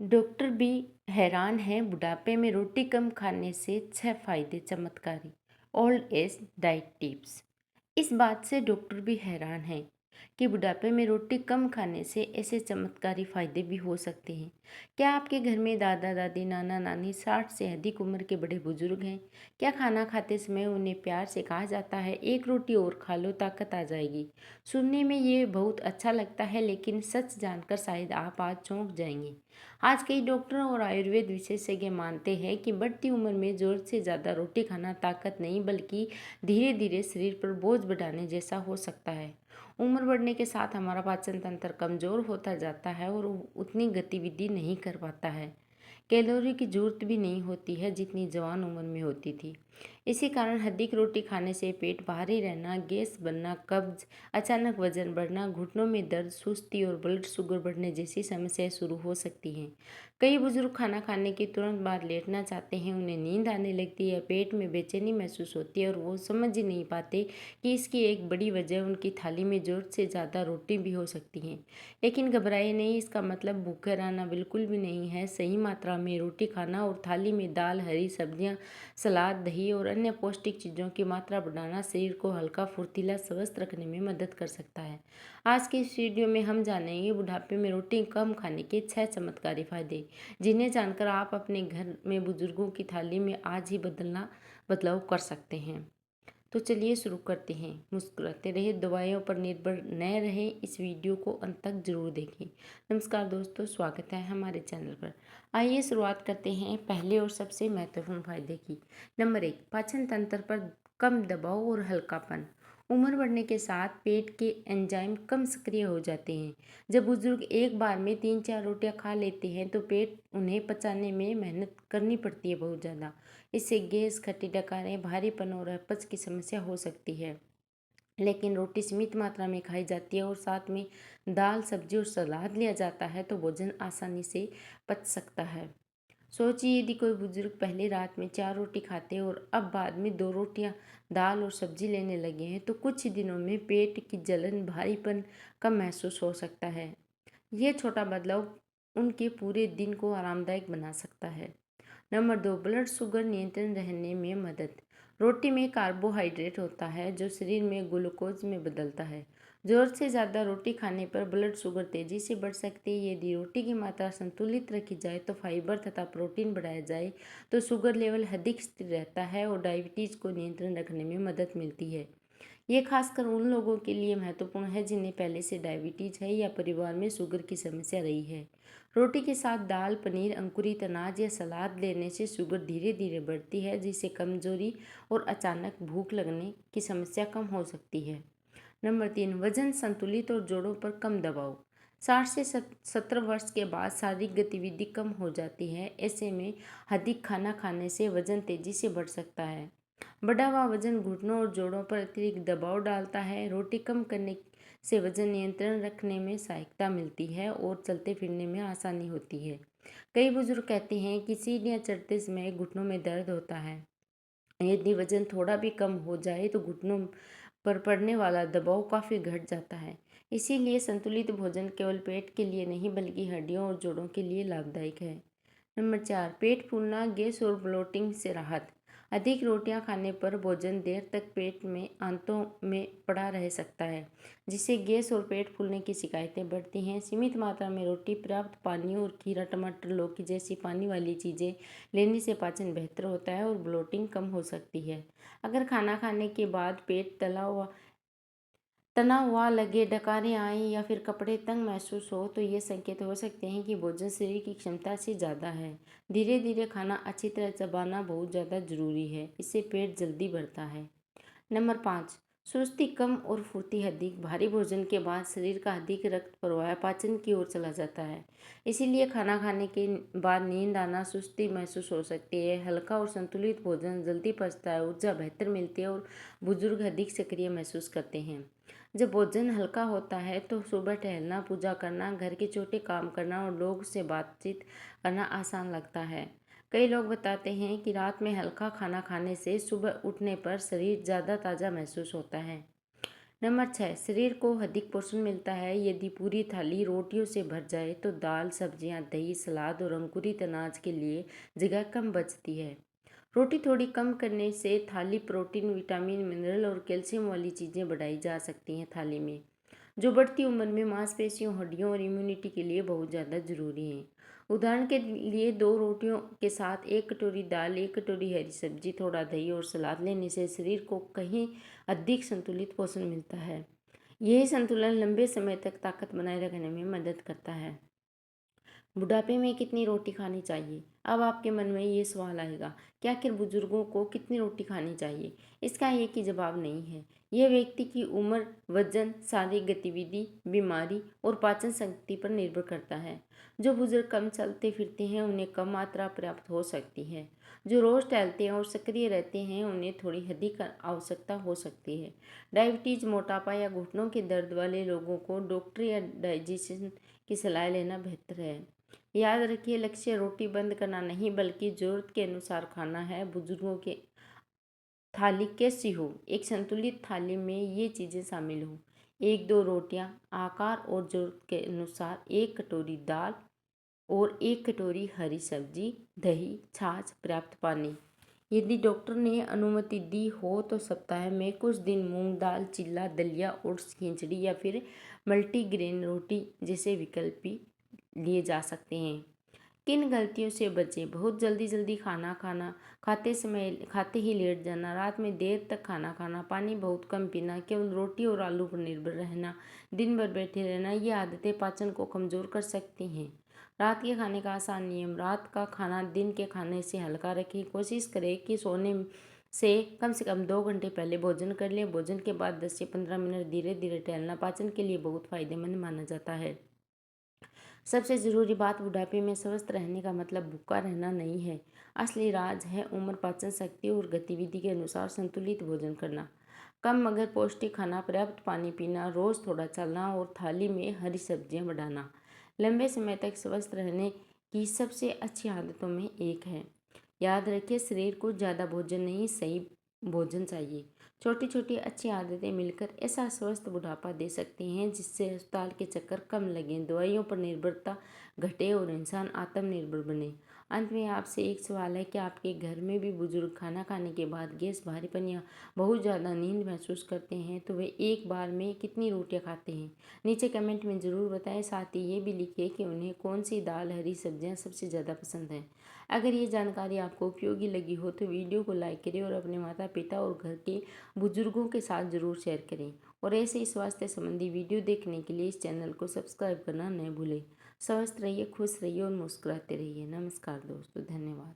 Doctor भी हैरान हैं बुढ़ापे में रोटी कम खाने से 6 फायदे चमत्कारी। Old age diet tips. इस बात से डॉक्टर भी हैरान हैं कि बुढ़ापे में रोटी कम खाने से ऐसे चमत्कारी फायदे भी हो सकते हैं। क्या आपके घर में दादा दादी नाना नानी 60 से अधिक उम्र के बड़े बुजुर्ग हैं? क्या खाना खाते समय उन्हें प्यार से कहा जाता है, एक रोटी और खा लो, ताकत आ जाएगी? सुनने में ये बहुत अच्छा लगता है, लेकिन सच जानकर शायद आप आज चौंक जाएंगे। आज कई डॉक्टर और आयुर्वेद विशेषज्ञ मानते हैं कि बढ़ती उम्र में जोर से ज़्यादा रोटी खाना ताकत नहीं, बल्कि धीरे धीरे शरीर पर बोझ बढ़ाने जैसा हो सकता है। उम्र बढ़ने के साथ हमारा पाचन तंत्र कमज़ोर होता जाता है और उतनी गतिविधि नहीं कर पाता है। कैलोरी की जरूरत भी नहीं होती है जितनी जवान उम्र में होती थी। इसी कारण अधिक रोटी खाने से पेट भारी रहना, गैस बनना, कब्ज, अचानक वजन बढ़ना, घुटनों में दर्द, सुस्ती और ब्लड शुगर बढ़ने जैसी समस्याएं शुरू हो सकती हैं। कई बुजुर्ग खाना खाने के तुरंत बाद लेटना चाहते हैं, उन्हें नींद आने लगती है, पेट में बेचैनी महसूस होती है और वो समझ ही नहीं पाते कि इसकी एक बड़ी वजह उनकी थाली में ज़रूरत से ज़्यादा रोटी भी हो सकती है। लेकिन घबराइए नहीं, इसका मतलब भूखे रहना बिल्कुल भी नहीं है। सही मात्रा में रोटी खाना और थाली में दाल, हरी सब्जियां, सलाद, दही और अन्य पौष्टिक चीज़ों की मात्रा बढ़ाना शरीर को हल्का, फुर्तीला, स्वस्थ रखने में मदद कर सकता है। आज के इस वीडियो में हम जानेंगे बुढ़ापे में रोटी कम खाने के 6 चमत्कारी फायदे, जिन्हें जानकर आप अपने घर में बुजुर्गों की थाली में आज ही बदलाव कर सकते हैं। तो चलिए शुरू करते हैं। मुस्कुराते रहे, दवाइयों पर निर्भर न रहें। इस वीडियो को अंत तक जरूर देखें। नमस्कार दोस्तों, स्वागत है हमारे चैनल पर। आइए शुरुआत करते हैं पहले और सबसे महत्वपूर्ण फायदे की। नंबर 1, पाचन तंत्र पर कम दबाव और हल्कापन। उम्र बढ़ने के साथ पेट के एंजाइम कम सक्रिय हो जाते हैं। जब बुजुर्ग एक बार में 3-4 रोटियां खा लेते हैं तो पेट उन्हें पचाने में मेहनत करनी पड़ती है बहुत ज़्यादा। इससे गैस, खट्टी डकारें, भारीपन और अपच की समस्या हो सकती है। लेकिन रोटी सीमित मात्रा में खाई जाती है और साथ में दाल, सब्जी और सलाद लिया जाता है तो भोजन आसानी से पच सकता है। सोचिए, यदि कोई बुजुर्ग पहले रात में 4 रोटी खाते और अब बाद में 2 रोटियां दाल और सब्जी लेने लगे हैं, तो कुछ ही दिनों में पेट की जलन, भारीपन कम महसूस हो सकता है। यह छोटा बदलाव उनके पूरे दिन को आरामदायक बना सकता है। नंबर 2, ब्लड शुगर नियंत्रण रहने में मदद। रोटी में कार्बोहाइड्रेट होता है जो शरीर में ग्लूकोज में बदलता है। ज़रूरत से ज़्यादा रोटी खाने पर ब्लड शुगर तेज़ी से बढ़ सकती है। यदि रोटी की मात्रा संतुलित रखी जाए तो फाइबर तथा प्रोटीन बढ़ाया जाए तो शुगर लेवल अधिक स्थिर रहता है और डायबिटीज़ को नियंत्रण रखने में मदद मिलती है। ये खासकर उन लोगों के लिए महत्वपूर्ण है जिन्हें पहले से डायबिटीज है या परिवार में शुगर की समस्या रही है। रोटी के साथ दाल, पनीर, अंकुरित अनाज या सलाद लेने से शुगर धीरे धीरे बढ़ती है, जिससे कमजोरी और अचानक भूख लगने की समस्या कम हो सकती है। नंबर 3, वजन संतुलित और जोड़ों पर कम दबाव। 60 से 70 वर्ष के बाद शारीरिक गतिविधि कम हो जाती है। ऐसे में अधिक खाना खाने से वजन तेजी से बढ़ सकता है। बढ़ा हुआ वजन घुटनों और जोड़ों पर अतिरिक्त दबाव डालता है। रोटी कम करने से वजन नियंत्रण रखने में सहायता मिलती है और चलते फिरने में आसानी होती है। कई बुजुर्ग कहते हैं कि सीढ़ियाँ चढ़ते समय घुटनों में दर्द होता है। यदि वजन थोड़ा भी कम हो जाए तो घुटनों पर पड़ने वाला दबाव काफ़ी घट जाता है। इसीलिए संतुलित भोजन केवल पेट के लिए नहीं बल्कि हड्डियों और जोड़ों के लिए लाभदायक है। नंबर 4, पेट फूलना, गैस और ब्लोटिंग से राहत। अधिक रोटियां खाने पर भोजन देर तक पेट में आंतों में पड़ा रह सकता है, जिससे गैस और पेट फूलने की शिकायतें बढ़ती हैं। सीमित मात्रा में रोटी, पर्याप्त पानी और खीरा, टमाटर, लौकी जैसी पानी वाली चीज़ें लेने से पाचन बेहतर होता है और ब्लोटिंग कम हो सकती है। अगर खाना खाने के बाद पेट तना हुआ लगे, डकारें आएँ या फिर कपड़े तंग महसूस हो तो ये संकेत हो सकते हैं कि भोजन शरीर की क्षमता से ज़्यादा है। धीरे धीरे खाना अच्छी तरह चबाना बहुत ज़्यादा ज़रूरी है, इससे पेट जल्दी भरता है। नंबर 5, सुस्ती कम और फुर्ती अधिक। भारी भोजन के बाद शरीर का अधिक रक्त प्रवाह पाचन की ओर चला जाता है। इसीलिए खाना खाने के बाद नींद आना, सुस्ती महसूस हो सकती है। हल्का और संतुलित भोजन जल्दी पचता है, ऊर्जा बेहतर मिलती है और बुजुर्ग अधिक सक्रिय महसूस करते हैं। जब भोजन हल्का होता है तो सुबह टहलना, पूजा करना, घर के छोटे काम करना और लोग से बातचीत करना आसान लगता है। कई लोग बताते हैं कि रात में हल्का खाना खाने से सुबह उठने पर शरीर ज़्यादा ताज़ा महसूस होता है। नंबर 6, शरीर को अधिक पोषण मिलता है। यदि पूरी थाली रोटियों से भर जाए तो दाल, सब्जियां, दही, सलाद और अंकुरित अनाज के लिए जगह कम बचती है। रोटी थोड़ी कम करने से थाली प्रोटीन, विटामिन, मिनरल और कैल्शियम वाली चीज़ें बढ़ाई जा सकती हैं थाली में, जो बढ़ती उम्र में मांसपेशियों, हड्डियों और इम्यूनिटी के लिए बहुत ज़्यादा ज़रूरी हैं। उदाहरण के लिए 2 रोटियों के साथ 1 कटोरी दाल, 1 कटोरी हरी सब्जी, थोड़ा दही और सलाद लेने से शरीर को कहीं अधिक संतुलित पोषण मिलता है। यही संतुलन लंबे समय तक ताकत बनाए रखने में मदद करता है। बुढ़ापे में कितनी रोटी खानी चाहिए? अब आपके मन में ये सवाल आएगा कि आखिर बुजुर्गों को कितनी रोटी खानी चाहिए? इसका एक ही जवाब नहीं है। यह व्यक्ति की उम्र, वजन, शारीरिक गतिविधि, बीमारी और पाचन शक्ति पर निर्भर करता है। जो बुजुर्ग कम चलते फिरते हैं उन्हें कम मात्रा पर्याप्त हो सकती है। जो रोज टहलते हैं और सक्रिय रहते हैं उन्हें थोड़ी अधिक आवश्यकता हो सकती है। डायबिटीज, मोटापा या घुटनों के दर्द वाले लोगों को डॉक्टर या डाइटिशियन की सलाह लेना बेहतर है। याद रखिए, लक्ष्य रोटी बंद करना नहीं बल्कि जरूरत के अनुसार खाना है। बुजुर्गों की थाली कैसी हो? एक संतुलित थाली में ये चीज़ें शामिल हो: 1-2 रोटियां, आकार और जरूरत के अनुसार 1 कटोरी दाल और 1 कटोरी हरी सब्जी, दही, छाछ, पर्याप्त पानी। यदि डॉक्टर ने अनुमति दी हो तो सप्ताह में कुछ दिन मूंग दाल, चिल्ला, दलिया, ओट्स, खिचड़ी या फिर मल्टीग्रेन रोटी जैसे विकल्प भी लिए जा सकते हैं। किन गलतियों से बचें? बहुत जल्दी जल्दी खाना खाना, खाते ही लेट जाना, रात में देर तक खाना खाना, पानी बहुत कम पीना, केवल रोटी और आलू पर निर्भर रहना, दिन भर बैठे रहना, ये आदतें पाचन को कमज़ोर कर सकती हैं। रात के खाने का आसान नियम: रात का खाना दिन के खाने से हल्का रखें। कोशिश करें कि सोने से कम 2 घंटे पहले भोजन कर लें। भोजन के बाद 10 से 15 मिनट धीरे धीरे टहलना पाचन के लिए बहुत फायदेमंद माना जाता है। सबसे ज़रूरी बात: बुढ़ापे में स्वस्थ रहने का मतलब भूखा रहना नहीं है। असली राज है उम्र, पाचन शक्ति और गतिविधि के अनुसार संतुलित भोजन करना। कम मगर पौष्टिक खाना, पर्याप्त पानी पीना, रोज़ थोड़ा चलना और थाली में हरी सब्जियां बढ़ाना लंबे समय तक स्वस्थ रहने की सबसे अच्छी आदतों में एक है। याद रखिए, शरीर को ज़्यादा भोजन नहीं, सही भोजन चाहिए। छोटी छोटी अच्छी आदतें मिलकर ऐसा स्वस्थ बुढ़ापा दे सकती हैं जिससे अस्पताल के चक्कर कम लगें, दवाइयों पर निर्भरता घटे और इंसान आत्मनिर्भर बने। अंत में आपसे एक सवाल है कि आपके घर में भी बुजुर्ग खाना खाने के बाद गैस, भारीपन या बहुत ज़्यादा नींद महसूस करते हैं तो वे एक बार में कितनी रोटियां खाते हैं? नीचे कमेंट में ज़रूर बताएं। साथ ही ये भी लिखिए कि उन्हें कौन सी दाल, हरी सब्जियां सबसे ज़्यादा पसंद है। अगर ये जानकारी आपको उपयोगी लगी हो तो वीडियो को लाइक करें और अपने माता पिता और घर के बुजुर्गों के साथ ज़रूर शेयर करें। और ऐसे ही स्वास्थ्य संबंधी वीडियो देखने के लिए इस चैनल को सब्सक्राइब करना न भूलें। स्वस्थ रहिए, खुश रहिए और मुस्कुराते रहिए। नमस्कार दोस्तों, धन्यवाद।